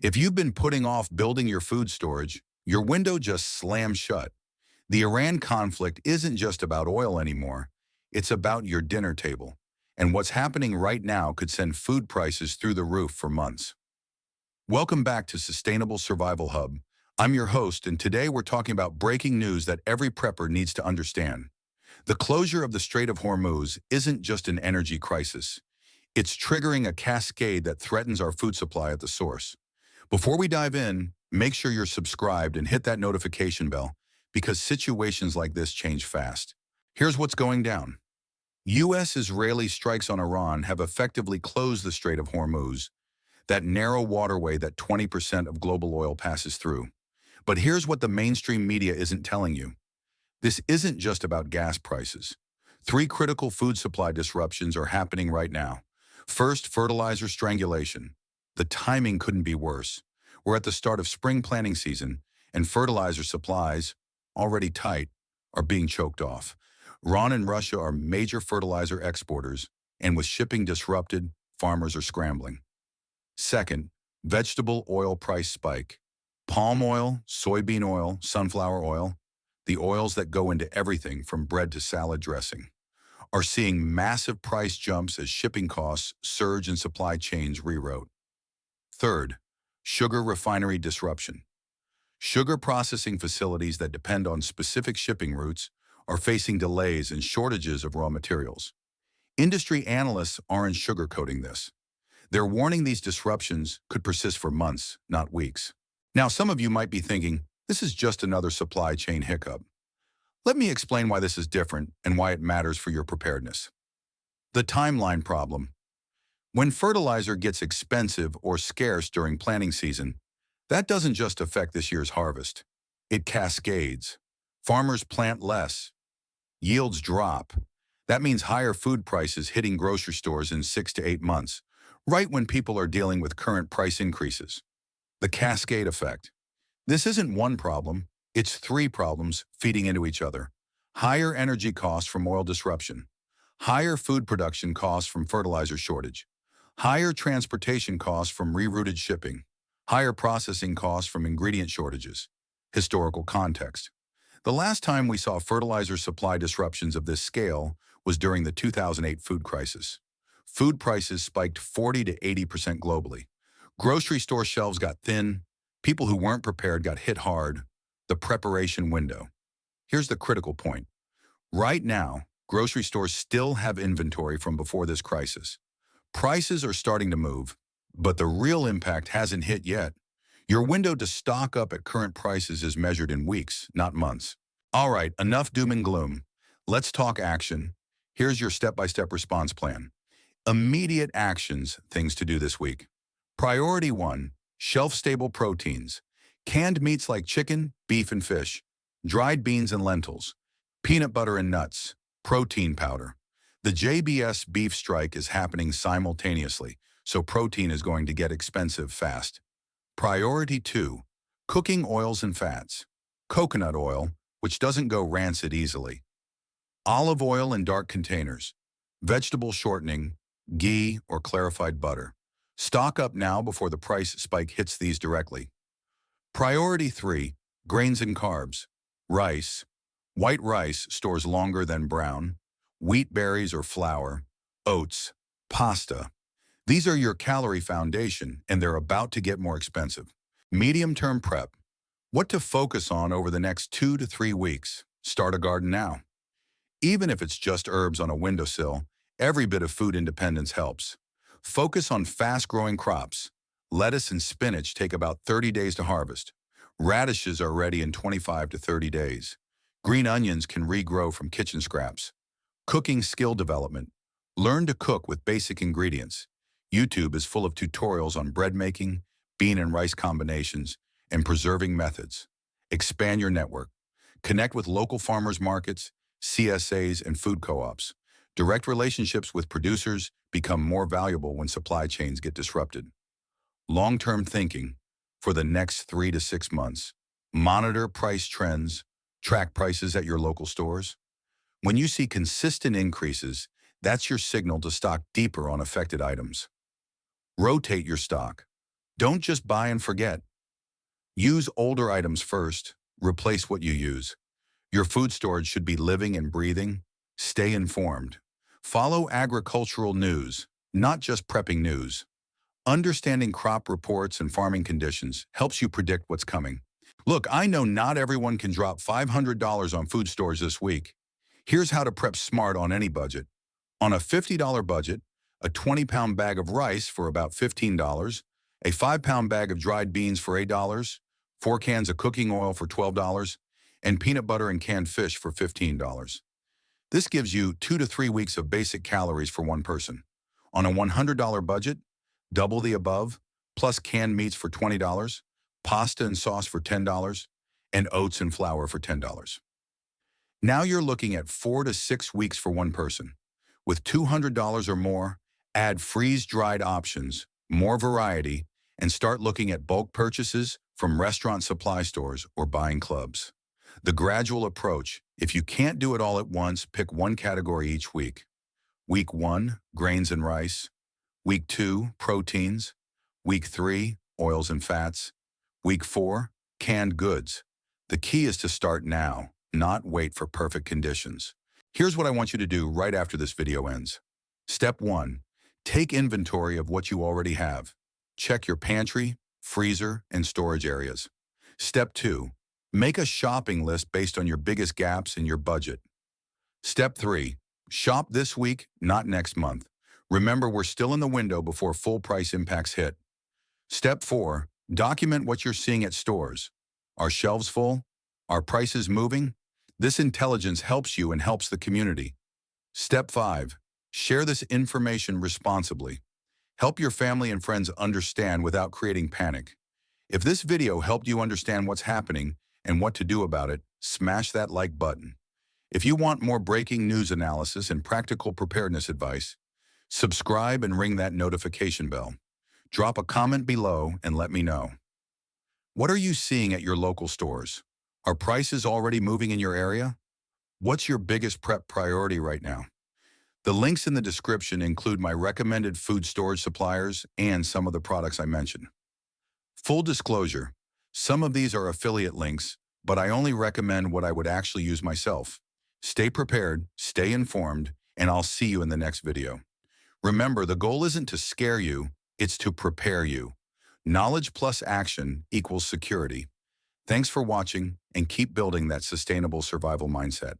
If you've been putting off building your food storage, your window just slammed shut. The Iran conflict isn't just about oil anymore. It's about your dinner table. And what's happening right now could send food prices through the roof for months. Welcome back to Sustainable Survival Hub. I'm your host, and today we're talking about breaking news that every prepper needs to understand. The closure of the Strait of Hormuz isn't just an energy crisis. It's triggering a cascade that threatens our food supply at the source. Before we dive in, make sure you're subscribed and hit that notification bell because situations like this change fast. Here's what's going down. U.S.-Israeli strikes on Iran have effectively closed the Strait of Hormuz, that narrow waterway that 20% of global oil passes through. But here's what the mainstream media isn't telling you. This isn't just about gas prices. Three critical food supply disruptions are happening right now. First, fertilizer strangulation. The timing couldn't be worse. We're at the start of spring planting season, and fertilizer supplies, already tight, are being choked off. Iran and Russia are major fertilizer exporters, and with shipping disrupted, farmers are scrambling. Second, vegetable oil price spike. Palm oil, soybean oil, sunflower oil, the oils that go into everything from bread to salad dressing, are seeing massive price jumps as shipping costs surge and supply chains reroute. Third, sugar refinery disruption. Sugar processing facilities that depend on specific shipping routes are facing delays and shortages of raw materials. Industry analysts aren't sugarcoating this. They're warning these disruptions could persist for months, not weeks. Now, some of you might be thinking, this is just another supply chain hiccup. Let me explain why this is different and why it matters for your preparedness. The timeline problem. When fertilizer gets expensive or scarce during planting season, that doesn't just affect this year's harvest. It cascades. Farmers plant less. Yields drop. That means higher food prices hitting grocery stores in 6 to 8 months, right when people are dealing with current price increases. The cascade effect. This isn't one problem, it's three problems feeding into each other. Higher energy costs from oil disruption. Higher food production costs from fertilizer shortage. Higher transportation costs from rerouted shipping. Higher processing costs from ingredient shortages. Historical context. The last time we saw fertilizer supply disruptions of this scale was during the 2008 food crisis. Food prices spiked 40 to 80% globally. Grocery store shelves got thin. People who weren't prepared got hit hard. The preparation window. Here's the critical point. Right now, grocery stores still have inventory from before this crisis. Prices are starting to move, but the real impact hasn't hit yet. Your window to stock up at current prices is measured in weeks, not months. All right, enough doom and gloom. Let's talk action. Here's your step-by-step response plan. Immediate actions, things to do this week. Priority 1, shelf-stable proteins. Canned meats like chicken, beef, and fish. Dried beans and lentils. Peanut butter and nuts. Protein powder. The JBS beef strike is happening simultaneously, so protein is going to get expensive fast. Priority 2, cooking oils and fats. Coconut oil, which doesn't go rancid easily. Olive oil in dark containers. Vegetable shortening, ghee, or clarified butter. Stock up now before the price spike hits these directly. Priority 3, grains and carbs. Rice. White rice stores longer than brown. Wheat berries or flour. Oats. Pasta. These are your calorie foundation, and they're about to get more expensive. Medium-term prep. What to focus on over the next 2 to 3 weeks. Start a garden now. Even if it's just herbs on a windowsill, every bit of food independence helps. Focus on fast-growing crops. Lettuce and spinach take about 30 days to harvest. Radishes are ready in 25 to 30 days. Green onions can regrow from kitchen scraps. Cooking skill development. Learn to cook with basic ingredients. YouTube is full of tutorials on bread making, bean and rice combinations, and preserving methods. Expand your network. Connect with local farmers markets, CSAs, and food co-ops. Direct relationships with producers become more valuable when supply chains get disrupted. Long-term thinking. For the next 3 to 6 months, monitor price trends, track prices at your local stores. When you see consistent increases, that's your signal to stock deeper on affected items. Rotate your stock. Don't just buy and forget. Use older items first. Replace what you use. Your food storage should be living and breathing. Stay informed. Follow agricultural news, not just prepping news. Understanding crop reports and farming conditions helps you predict what's coming. Look, I know not everyone can drop $500 on food stores this week. Here's how to prep smart on any budget. On a $50 budget, a 20-pound bag of rice for about $15, a 5-pound bag of dried beans for $8, 4 cans of cooking oil for $12, and peanut butter and canned fish for $15. This gives you 2 to 3 weeks of basic calories for one person. On a $100 budget, double the above, plus canned meats for $20, pasta and sauce for $10, and oats and flour for $10. Now you're looking at 4 to 6 weeks for one person. With $200 or more, add freeze-dried options, more variety, and start looking at bulk purchases from restaurant supply stores or buying clubs. The gradual approach: if you can't do it all at once, pick one category each week. Week 1, grains and rice. Week 2, proteins. Week 3, oils and fats. Week 4, canned goods. The key is to start now, not wait for perfect conditions. Here's what I want you to do right after this video ends. Step 1. Take inventory of what you already have. Check your pantry, freezer, and storage areas. Step 2. Make a shopping list based on your biggest gaps in your budget. Step 3. Shop this week, not next month. Remember, we're still in the window before full price impacts hit. Step 4. Document what you're seeing at stores. Are shelves full? Are prices moving? This intelligence helps you and helps the community. Step 5. Share this information responsibly. Help your family and friends understand without creating panic. If this video helped you understand what's happening and what to do about it, smash that like button. If you want more breaking news analysis and practical preparedness advice, subscribe and ring that notification bell. Drop a comment below and let me know. What are you seeing at your local stores? Are prices already moving in your area? What's your biggest prep priority right now? The links in the description include my recommended food storage suppliers and some of the products I mentioned. Full disclosure, some of these are affiliate links, but I only recommend what I would actually use myself. Stay prepared, stay informed, and I'll see you in the next video. Remember, the goal isn't to scare you, it's to prepare you. Knowledge plus action equals security. Thanks for watching, and keep building that sustainable survival mindset.